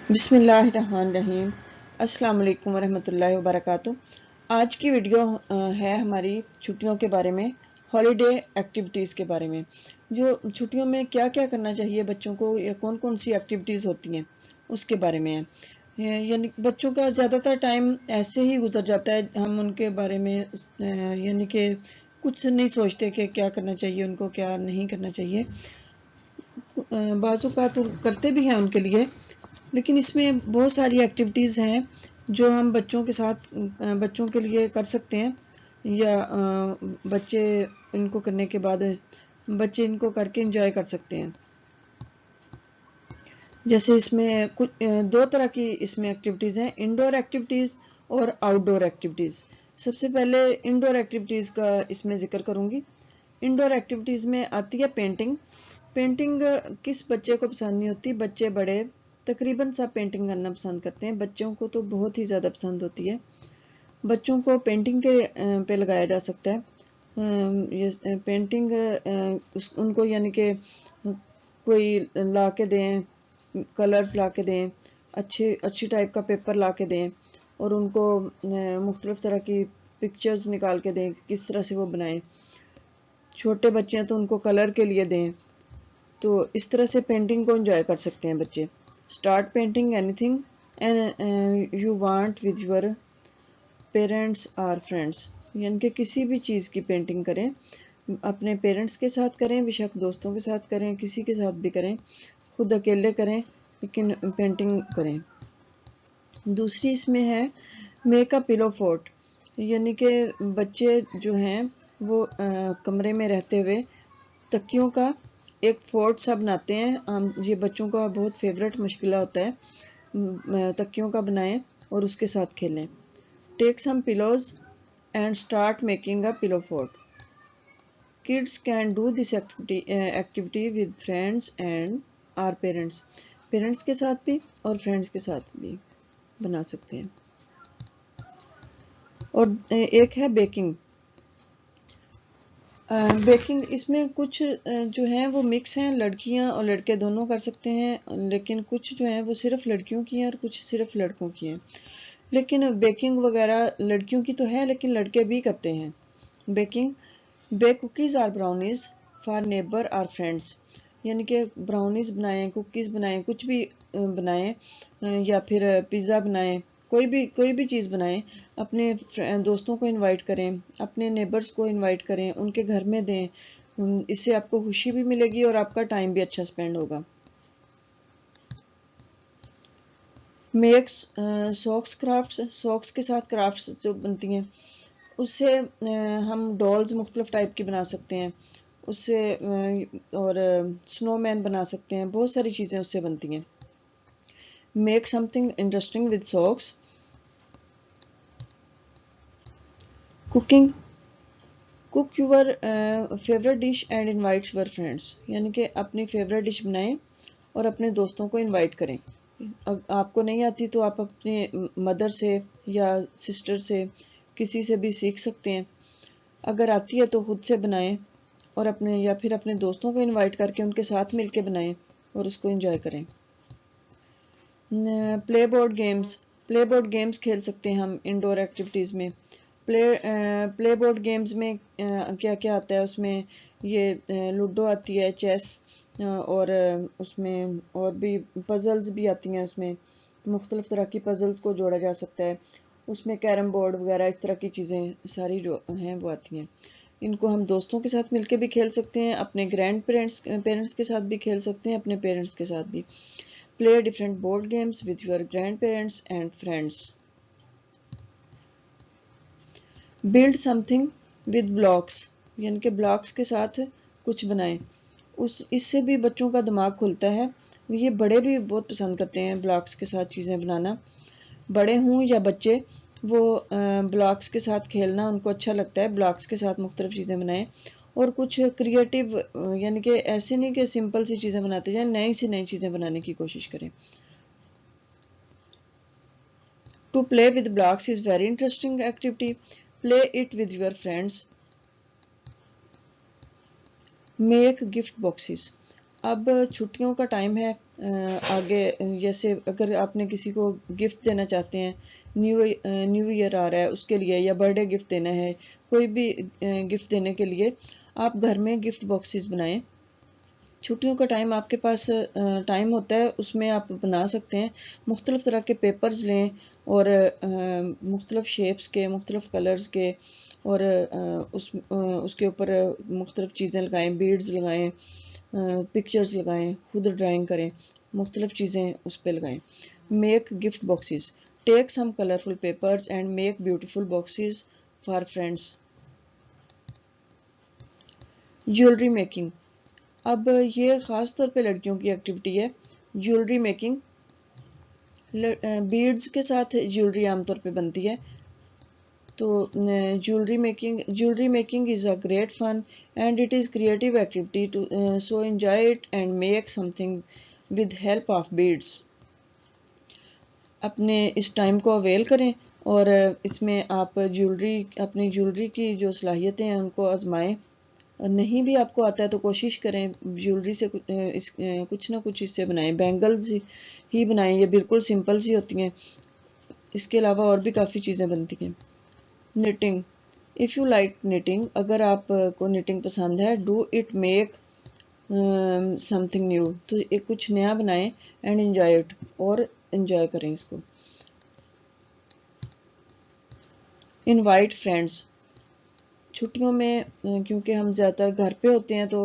بسم اللہ الرحمن الرحیم۔ السلام علیکم ورحمۃ اللہ وبرکاتہ۔ آج کی ویڈیو ہے ہماری چھٹیوں کے بارے میں، ہالیڈے ایکٹیویٹیز کے بارے میں۔ جو چھٹیوں میں کیا کیا کرنا چاہیے بچوں کو یا کون کون سی ایکٹیویٹیز ہوتی ہیں اس کے بارے میں ہے۔ یعنی بچوں کا زیادہ تر ٹائم ایسے ہی گزر جاتا ہے، ہم ان کے بارے میں یعنی کہ کچھ نہیں سوچتے کہ کیا کرنا چاہیے ان کو، کیا نہیں کرنا چاہیے۔ بعض اوقات کرتے بھی ہیں ان کے لیے، لیکن اس میں بہت ساری ایکٹیویٹیز ہیں جو ہم بچوں کے لیے کر سکتے ہیں، یا بچے ان کو کرنے کے بعد بچے ان کو کر کے انجوائے کر سکتے ہیں۔ جیسے اس میں دو طرح کی اس میں ایکٹیویٹیز ہیں، انڈور ایکٹیویٹیز اور آؤٹ ڈور ایکٹیویٹیز۔ سب سے پہلے انڈور ایکٹیویٹیز کا اس میں ذکر کروں گی۔ انڈور ایکٹیویٹیز میں آتی ہے پینٹنگ۔ پینٹنگ کس بچے کو پسند نہیں ہوتی؟ بچے بڑے تقریباً سب پینٹنگ کرنا پسند کرتے ہیں، بچوں کو تو بہت ہی زیادہ پسند ہوتی ہے۔ بچوں کو پینٹنگ پہ لگایا جا سکتا ہے۔ پینٹنگ ان کو یعنی کہ کوئی لا کے دیں، کلرز لا کے دیں، اچھی ٹائپ کا پیپر لا کے دیں، اور ان کو مختلف طرح کی پکچرز نکال کے دیں کس طرح سے وہ بنائیں۔ چھوٹے بچے ہیں تو ان کو کلر کے لیے دیں، تو اس طرح سے پینٹنگ کو انجوائے کر سکتے ہیں بچے۔ Start painting any thing you want with your parents اور فرینڈس، یعنی کہ کسی بھی چیز کی پینٹنگ کریں، اپنے پیرنٹس کے ساتھ کریں، بے شک دوستوں کے ساتھ کریں، کسی کے ساتھ بھی کریں، خود اکیلے کریں، لیکن پینٹنگ کریں۔ دوسری اس میں ہے میک اے پلو فورٹ، یعنی کہ بچے جو ہیں وہ کمرے میں رہتے ہوئے تکیوں کا ایک فورٹ سا بناتے ہیں۔ یہ بچوں کا بہت فیوریٹ مشغلہ ہوتا ہے، تکیوں کا بنائیں اور اس کے ساتھ کھیلیں۔ Take some pillows and start making a pillow fort. Kids can do this activity with friends and our parents, parents کے ساتھ بھی اور فرینڈس کے ساتھ بھی بنا سکتے ہیں۔ اور ایک ہے بیکنگ۔ بیکنگ اس میں کچھ جو ہیں وہ مکس ہیں، لڑکیاں اور لڑکے دونوں کر سکتے ہیں، لیکن کچھ جو ہیں وہ صرف لڑکیوں کی ہیں اور کچھ صرف لڑکوں کی ہیں۔ لیکن بیکنگ وغیرہ لڑکیوں کی تو ہے، لیکن لڑکے بھی کرتے ہیں بیکنگ۔ بیک کوکیز اور براؤنیز فار نیبر اور فرینڈس، یعنی کہ براؤنیز بنائیں، کوکیز بنائیں، کچھ بھی بنائیں، یا پھر پیزا بنائیں، کوئی بھی چیز بنائیں، اپنے دوستوں کو انوائٹ کریں، اپنے نیبرز کو انوائٹ کریں، ان کے گھر میں دیں۔ اس سے آپ کو خوشی بھی ملے گی اور آپ کا ٹائم بھی اچھا سپینڈ ہوگا۔ میک ساکس کرافٹس، ساکس کے ساتھ کرافٹس جو بنتی ہیں، اس سے ہم ڈالز مختلف ٹائپ کی بنا سکتے ہیں، اس سے اور سنو مین بنا سکتے ہیں، بہت ساری چیزیں اس سے بنتی ہیں۔ Make something interesting with socks. Cooking, cook your favourite dish and invite your friends, یعنی کہ اپنی فیوریٹ ڈش بنائیں اور اپنے دوستوں کو انوائٹ کریں۔ آپ کو نہیں آتی تو آپ اپنے مدر سے یا سسٹر سے کسی سے بھی سیکھ سکتے ہیں۔ اگر آتی ہے تو خود سے بنائیں، اور یا پھر اپنے دوستوں کو انوائٹ کر کے ان کے ساتھ مل کے بنائیں اور اس کو انجوائے کریں۔ پلے بورڈ گیمز، پلے بورڈ گیمز کھیل سکتے ہیں ہم انڈور ایکٹیویٹیز میں۔ پلے بورڈ گیمز میں کیا کیا آتا ہے؟ اس میں یہ لوڈو آتی ہے، چیس، اور اس میں اور بھی پزلز بھی آتی ہیں، اس میں مختلف طرح کی پزلز کو جوڑا جا سکتا ہے۔ اس میں کیرم بورڈ وغیرہ اس طرح کی چیزیں ساری جو ہیں وہ آتی ہیں۔ ان کو ہم دوستوں کے ساتھ مل کے بھی کھیل سکتے ہیں، اپنے گرینڈ پیرنٹس کے ساتھ بھی کھیل سکتے ہیں، اپنے پیرنٹس کے ساتھ بھی۔ Play different board games with your grand parents and friends. Build some thing with blocks, یعنی کہ بلاکس کے ساتھ کچھ بنائیں، اس سے بھی بچوں کا دماغ کھلتا ہے۔ یہ بڑے بھی بہت پسند کرتے ہیں بلاکس کے ساتھ چیزیں بنانا، بڑے ہوں یا بچے، وہ بلاکس کے ساتھ کھیلنا ان کو اچھا لگتا ہے۔ بلاکس کے ساتھ مختلف چیزیں بنائیں اور کچھ کریٹیو، یعنی کہ ایسے نہیں کہ سمپل سی چیزیں بناتے جائیں، نئی سے نئی چیزیں بنانے کی کوشش کریں۔ To play with blocks is very interesting activity. Play it with your friends. Make gift boxes. اب چھٹیوں کا ٹائم ہے آگے جیسے اگر آپ نے کسی کو گفٹ دینا چاہتے ہیں، نیو ایئر آ رہا ہے اس کے لیے، یا برتھ ڈے گفٹ دینا ہے، کوئی بھی گفٹ دینے کے لیے آپ گھر میں گفٹ باکسز بنائیں. چھٹیوں کا ٹائم آپ کے پاس ٹائم ہوتا ہے، اس میں آپ بنا سکتے ہیں. مختلف طرح کے پیپرز لیں اور مختلف شیپس کے، مختلف کلرز کے، اور اس کے اوپر مختلف چیزیں لگائیں، بیڈز لگائیں، پکچرز لگائیں، خود ڈرائنگ کریں، مختلف چیزیں اس پہ لگائیں. Make gift boxes. Take some colourful papers and make beautiful boxes for friends. Jewellery making. اب یہ خاص طور پہ لڑکیوں کی ایکٹیویٹی ہے، جیولری میکنگ. بیڈز کے ساتھ جیولری عام طور پہ بنتی ہے. تو jewellery making is a great fun and it is creative activity to so enjoy it and make some thing with help of beads. اپنے اس ٹائم کو اویل کریں اور اس میں آپ اپنی جیولری کی جو صلاحیتیں ہیں ان کو آزمائیں. نہیں بھی آپ کو آتا ہے تو کوشش کریں جیولری سے کچھ نہ کچھ اس سے بنائیں. بینگلز ہی بنائیں، یہ بالکل سمپل سی ہوتی ہیں. اس کے علاوہ اور بھی کافی چیزیں بنتی ہیں. Netting. If you like netting, اگر آپ کو نیٹنگ پسند ہے، do it make some thing new, تو ایک کچھ نیا بنائیں. اینڈ انجوائے اٹ، اور انجوائے کریں اس کو. Invite friends. چھٹیوں میں کیونکہ ہم زیادہ تر گھر پہ ہوتے ہیں تو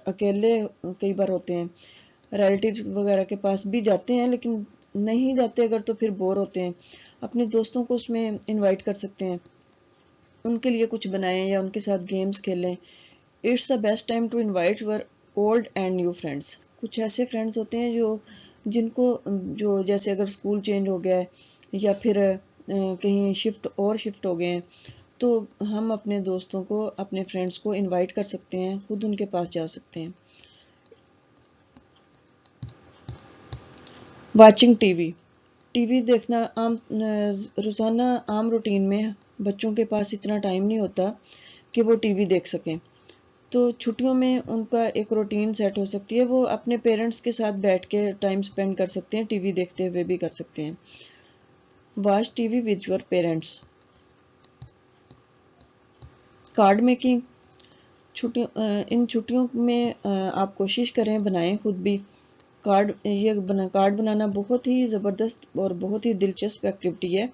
اکیلے کئی بار ہوتے ہیں. ریلیٹیوز وغیرہ کے پاس بھی جاتے ہیں، لیکن نہیں جاتے اگر تو پھر بور ہوتے ہیں. اپنے دوستوں کو اس میں انوائٹ کر سکتے ہیں، ان کے لیے کچھ بنائیں یا ان کے ساتھ گیمز کھیلیں. It's the best time to invite your old and new friends. کچھ ایسے فرینڈس ہوتے ہیں جن کو جیسے اگر اسکول چینج ہو گیا ہے یا پھر کہیں شفٹ ہو گئے ہیں، تو ہم اپنے دوستوں کو، اپنے فرینڈس کو انوائٹ کر سکتے ہیں، خود ان کے پاس جا سکتے ہیں. Watching T V. T V دیکھنا روزانہ عام روٹین میں بچوں کے پاس اتنا ٹائم نہیں ہوتا کہ وہ ٹی وی دیکھ سکیں. تو چھٹیوں میں ان کا ایک روٹین سیٹ ہو سکتی ہے، وہ اپنے پیرنٹس کے ساتھ بیٹھ کے ٹائم سپینڈ کر سکتے ہیں، ٹی وی دیکھتے ہوئے بھی کر سکتے ہیں. Watch T V with your parents. Card making. ان چھٹیوں میں آپ کوشش کریں، بنائیں خود بھی کارڈ. کارڈ بنانا بہت ہی زبردست اور بہت ہی دلچسپ ایکٹیویٹی ہے.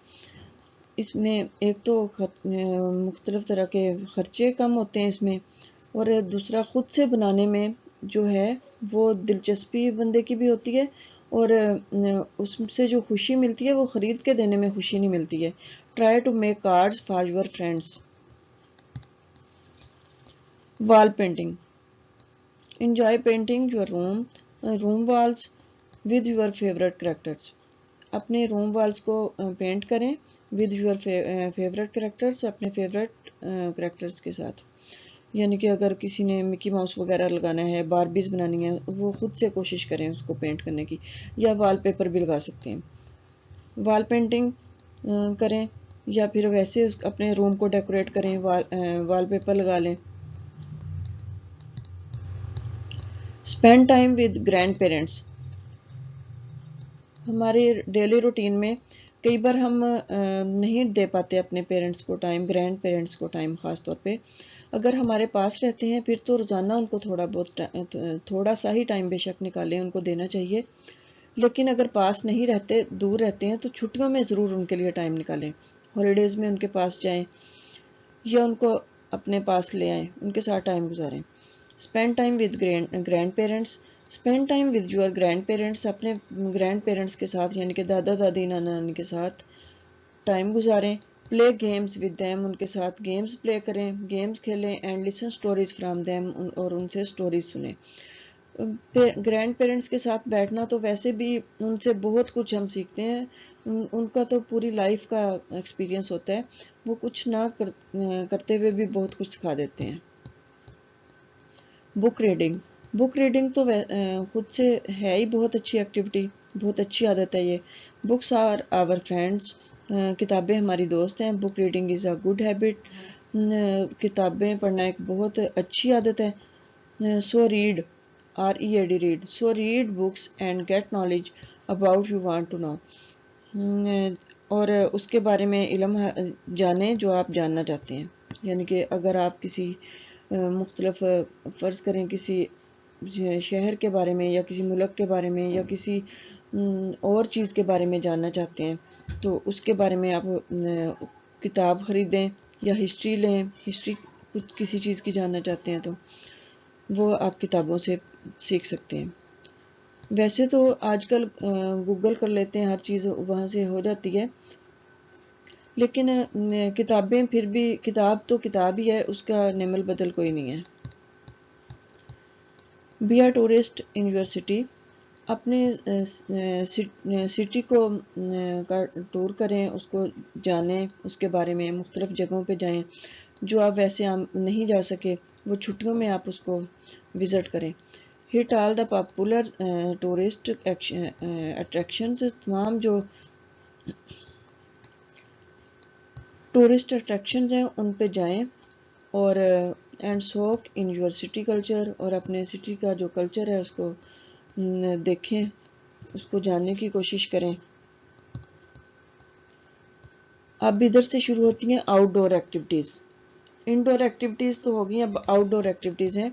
اس میں ایک تو مختلف طرح کے خرچے کم ہوتے ہیں اس میں، اور دوسرا خود سے بنانے میں جو ہے وہ دلچسپی بندے کی بھی ہوتی ہے، اور اس سے جو خوشی ملتی ہے وہ خرید کے دینے میں خوشی نہیں ملتی ہے. Try to make cards for your friends. Wall painting. Enjoy painting your room walls with your favourite characters. اپنے روم والز کو پینٹ کریں ود یور فیوریٹ کریکٹرز، اپنے فیوریٹ کریکٹرز کے ساتھ. یعنی کہ اگر کسی نے مکی ماؤس وغیرہ لگانا ہے، باربیز بنانی ہے، وہ خود سے کوشش کریں اس کو پینٹ کرنے کی، یا وال پیپر بھی لگا سکتے ہیں. وال پینٹنگ کریں یا پھر ویسے اپنے روم کو ڈیکوریٹ کریں، وال پیپر لگا لیں. Spend time with grand parents. ہمارے ڈیلی روٹین میں کئی بار ہم نہیں دے پاتے اپنے پیرنٹس کو ٹائم، گرینڈ پیرنٹس کو ٹائم خاص طور پہ. اگر ہمارے پاس رہتے ہیں پھر تو روزانہ ان کو تھوڑا سا ہی ٹائم بے شک نکالیں، ان کو دینا چاہیے. لیکن اگر پاس نہیں رہتے، دور رہتے ہیں، تو چھٹیوں میں ضرور ان کے لیے ٹائم نکالیں. ہالیڈیز میں ان کے پاس جائیں یا ان کو اپنے پاس لے آئیں، ان کے ساتھ ٹائم گزاریں. Spend time with grand parents. Spend time with your grand parents. اپنے گرینڈ پیرنٹس کے ساتھ یعنی کہ دادا دادی، نانا نانی کے ساتھ ٹائم گزاریں. پلے گیمز ود دیم. ان کے ساتھ گیمز پلے کریں، گیمز کھیلیں. And listen stories from them. اور ان سے اسٹوریز سنیں. گرینڈ پیرنٹس کے ساتھ بیٹھنا تو ویسے بھی ان سے بہت کچھ ہم سیکھتے ہیں. ان کا تو پوری لائف کا ایکسپیرینس ہوتا ہے، وہ کچھ نہ کرتے ہوئے بھی بہت کچھ سکھا دیتے ہیں. Book reading. بک ریڈنگ تو خود سے ہے ہی بہت اچھی ایکٹیویٹی، بہت اچھی عادت ہے یہ. Books are our friends. کتابیں ہماری دوست ہیں. Book reading is a good habit. کتابیں پڑھنا ایک بہت اچھی عادت ہے. So read. READ read. So read books and get knowledge about you want to know. اور اس کے بارے میں علم جانیں جو آپ جاننا چاہتے ہیں. یعنی کہ اگر آپ کسی مختلف فرض کریں کسی شہر کے بارے میں یا کسی ملک کے بارے میں یا کسی اور چیز کے بارے میں جاننا چاہتے ہیں تو اس کے بارے میں آپ کتاب خریدیں یا ہسٹری لیں. ہسٹری کچھ کسی چیز کی جاننا چاہتے ہیں تو وہ آپ کتابوں سے سیکھ سکتے ہیں. ویسے تو آج کل گوگل کر لیتے ہیں، ہر چیز وہاں سے ہو جاتی ہے، لیکن کتابیں پھر بھی کتاب تو کتاب ہی ہے، اس کا نعم البدل کوئی نہیں ہے. Be a tourist in your city. اپنے سٹی کو کا ٹور کریں، اس کو جانیں، اس کے بارے میں مختلف جگہوں پہ جائیں جو آپ ویسے عام نہیں جا سکے، وہ چھٹیوں میں آپ اس کو وزٹ کریں. ہٹ آل دا پاپولر ٹورسٹ اٹریکشنز. تمام جو ٹورسٹ اٹریکشنز ہیں ان پہ جائیں اور اینڈ سوک ان یور سٹی کلچر. اور اپنے سٹی کا جو کلچر ہے اس کو دیکھیں، اس کو جاننے کی کوشش کریں. اب ادھر سے شروع ہوتی ہیں آؤٹ ڈور ایکٹیویٹیز. انڈور ایکٹیویٹیز تو ہوگی، اب آؤٹ ڈور ایکٹیویٹیز ہیں.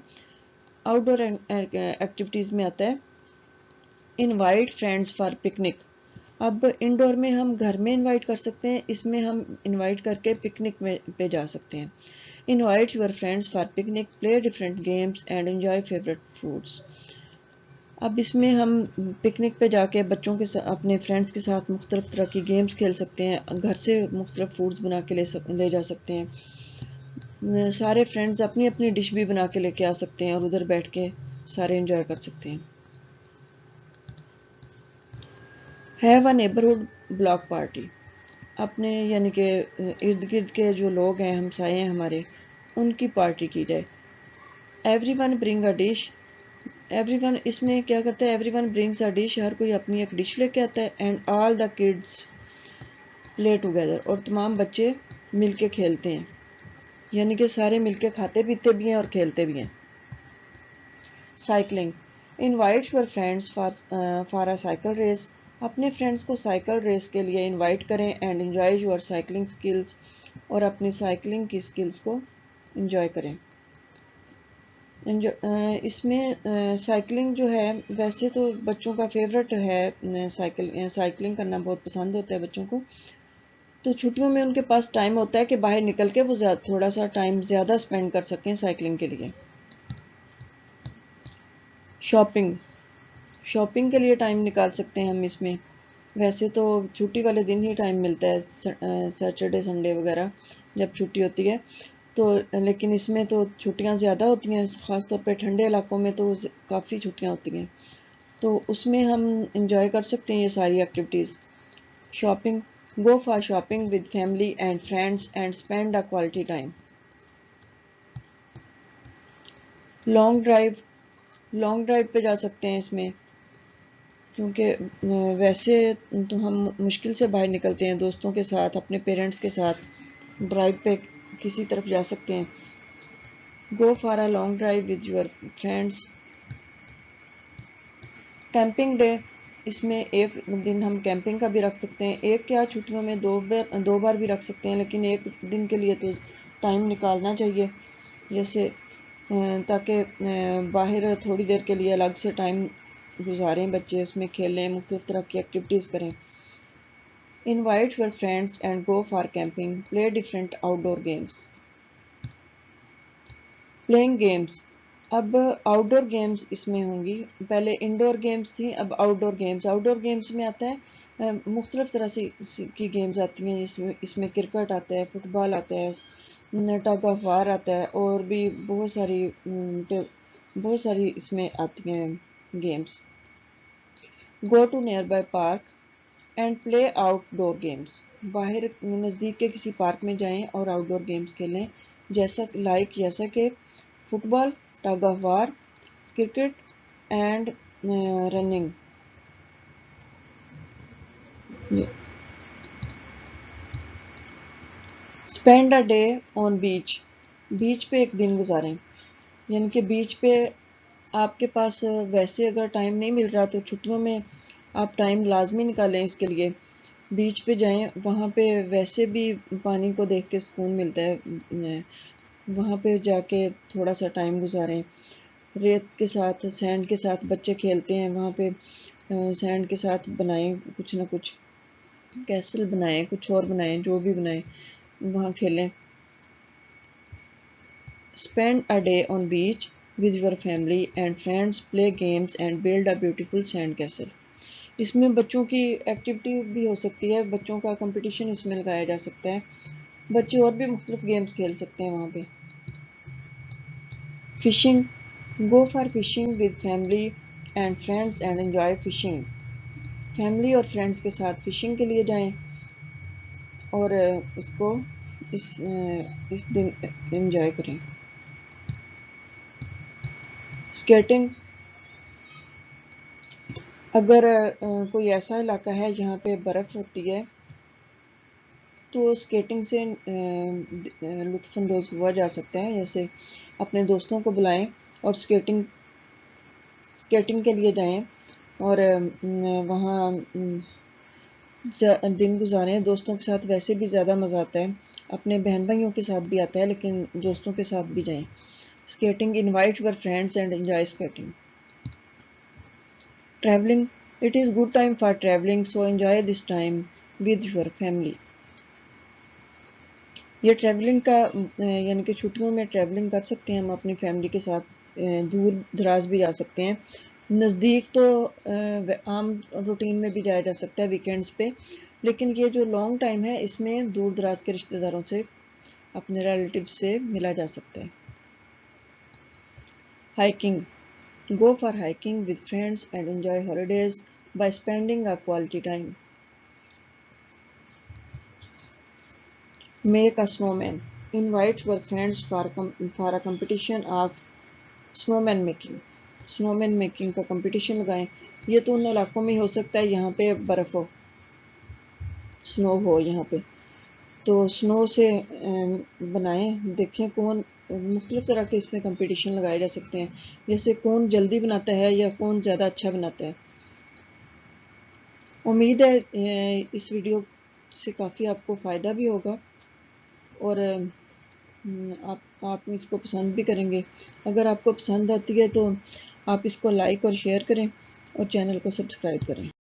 آؤٹ ڈور ایکٹیویٹیز میں آتا ہے انوائٹ فرینڈز فار پکنک. اب انڈور میں ہم گھر میں انوائٹ کر سکتے ہیں، اس میں ہم انوائٹ کر کے پکنک میں پہ جا سکتے ہیں. Invite your friends for picnic, play different games and enjoy favourite foods. اب اس میں ہم پکنک پہ جا کے بچوں کے ساتھ اپنے فرینڈز کے ساتھ مختلف طرح کی گیمز کھیل سکتے ہیں، گھر سے مختلف فوڈز بنا کے لے جا سکتے ہیں. سارے فرینڈز اپنی اپنی ڈش بھی بنا کے لے کے آ سکتے ہیں اور ادھر بیٹھ کے سارے انجوائے کر سکتے ہیں. Have a neighbourhood block party. اپنے یعنی کہ ارد گرد کے جو لوگ ہیں، ہمسائے ہیں ہمارے، ان کی پارٹی کی جائے. ایوری ون برنگ اے ڈش. ایوری ون اس میں کیا کرتا ہے، ایوری ون برنگس اے ڈش، ہر کوئی اپنی ایک ڈش لے کے آتا ہے. And all the kids play together. اور تمام بچے مل کے کھیلتے ہیں، یعنی کہ سارے مل کے کھاتے پیتے بھی ہیں اور کھیلتے بھی ہیں. Cycling. Invite your friends for a cycle race. اپنے فرینڈز کو سائیکل ریس کے لیے انوائٹ کریں. And enjoy your cycling skills. اور اپنی سائیکلنگ کی اسکلز کو انجوائے کریں. اس میں سائیکلنگ جو ہے ویسے تو بچوں کا فیوریٹ ہے، سائیکلنگ کرنا بہت پسند ہوتا ہے بچوں کو. تو چھٹیوں میں ان کے پاس ٹائم ہوتا ہے کہ باہر نکل کے وہ تھوڑا سا ٹائم زیادہ اسپینڈ کر سکیں سائیکلنگ کے لیے. شاپنگ. شاپنگ کے لیے ٹائم نکال سکتے ہیں ہم اس میں. ویسے تو چھٹی والے دن ہی ٹائم ملتا ہے، سیٹرڈے سنڈے وغیرہ جب چھٹی ہوتی ہے تو، لیکن اس میں تو چھٹیاں زیادہ ہوتی ہیں، خاص طور پہ ٹھنڈے علاقوں میں تو کافی چھٹیاں ہوتی ہیں، تو اس میں ہم انجوائے کر سکتے ہیں یہ ساری activities. Shopping. Go for shopping with family and friends and spend a quality time. Long drive. Long drive پہ جا سکتے ہیں اس میں، کیونکہ ویسے تو ہم مشکل سے باہر نکلتے ہیں دوستوں کے ساتھ، اپنے پیرنٹس کے ساتھ ڈرائیو پہ کسی طرف جا سکتے ہیں. Go for a long drive with your friends. Camping day. اس میں ایک دن ہم کیمپنگ کا بھی رکھ سکتے ہیں، ایک کیا چھٹیوں میں دو بار بھی رکھ سکتے ہیں، لیکن ایک دن کے لیے تو ٹائم نکالنا چاہیے، جیسے تاکہ باہر تھوڑی دیر کے لیے الگ سے ٹائم گزاریں بچے، اس میں کھیلیں، مختلف طرح کی ایکٹیویٹیز کریں. Invite your friends and go for camping. Play different out door games. Playing games. اب آؤٹ ڈور گیمز اس میں ہوں گی، پہلے انڈور گیمز تھیں، اب آؤٹ ڈور گیمز. آؤٹ ڈور گیمز میں آتا ہے مختلف طرح سے کی گیمز آتی ہیں، اس میں کرکٹ آتا ہے، فٹ بال آتا ہے، ٹگ آف وار آتا ہے، اور بھی بہت ساری اس میں آتی ہیں games. Go to nearby park and play outdoor games. باہر نزدیک کے کسی پارک میں جائیں اور آؤٹ ڈور گیمز کھیلیں، جیسا کہ football, tug of war, cricket and running. Spend a day on beach. Beach پہ ایک دن گزاریں، یعنی کہ بیچ پہ آپ کے پاس ویسے اگر ٹائم نہیں مل رہا تو چھٹیوں میں آپ ٹائم لازمی نکالیں اس کے لیے، بیچ پہ جائیں، وہاں پہ ویسے بھی پانی کو دیکھ کے سکون ملتا ہے، وہاں پہ جا کے تھوڑا سا ٹائم گزاریں، ریت کے ساتھ، سینڈ کے ساتھ بچے کھیلتے ہیں وہاں پہ، سینڈ کے ساتھ بنائیں کچھ نہ کچھ، کیسل بنائیں، کچھ اور بنائیں، جو بھی بنائیں وہاں کھیلیں۔ Spend a day on beach with your family and friends, play games and build a beautiful sand castle۔ اس میں بچوں کی ایکٹیویٹی بھی ہو سکتی ہے، بچوں کا کمپٹیشن اس میں لگایا جا سکتا ہے، بچے اور بھی مختلف گیمز کھیل سکتے ہیں وہاں پہ۔ Fishing, go for fishing with family and friends and enjoy fishing۔ Family اور فرینڈس کے ساتھ فشنگ کے لیے جائیں اور اس کو اس دن انجوائے کریں۔ اسکیٹنگ، اگر کوئی ایسا علاقہ ہے جہاں پہ برف ہوتی ہے تو اسکیٹنگ سے لطف اندوز ہوا جا سکتا ہے، جیسے اپنے دوستوں کو بلائیں اور اسکیٹنگ کے لیے جائیں اور وہاں دن گزاریں دوستوں کے ساتھ۔ ویسے بھی زیادہ مزہ آتا ہے، اپنے بہن بھائیوں کے ساتھ بھی آتا ہے لیکن دوستوں کے ساتھ بھی جائیں۔ Skating, invite your friends and enjoy skating. Travelling, it is good time for travelling so enjoy this time with your family. یہ ٹریولنگ کا یعنی کہ چھٹیوں میں ٹریولنگ کر سکتے ہیں ہم اپنی فیملی کے ساتھ، دور دراز بھی جا سکتے ہیں، نزدیک تو عام روٹین میں بھی جایا جا سکتا ہے ویکینڈز پہ، لیکن یہ جو لانگ ٹائم ہے اس میں دور دراز کے رشتہ داروں سے، اپنے ریلیٹیو سے ملا جا سکتا ہے۔ Hiking, go for hiking with friends and enjoy holidays by spending a quality time. Make a snowman، invite your friends for a competition of snowman making۔ snowman making کا competition لگائیں، یہ تو ان علاقوں میں ہو سکتا ہے یہاں پہ برف ہو، سنو ہو، یہاں پہ تو سنو سے بنائیں، دیکھیں کون، مختلف طرح کے اس میں کمپٹیشن لگائے جا سکتے ہیں، جیسے کون جلدی بناتا ہے یا کون زیادہ اچھا بناتا ہے۔ امید ہے اس ویڈیو سے کافی آپ کو فائدہ بھی ہوگا اور آپ اس کو پسند بھی کریں گے۔ اگر آپ کو پسند آتی ہے تو آپ اس کو لائک اور شیئر کریں اور چینل کو سبسکرائب کریں۔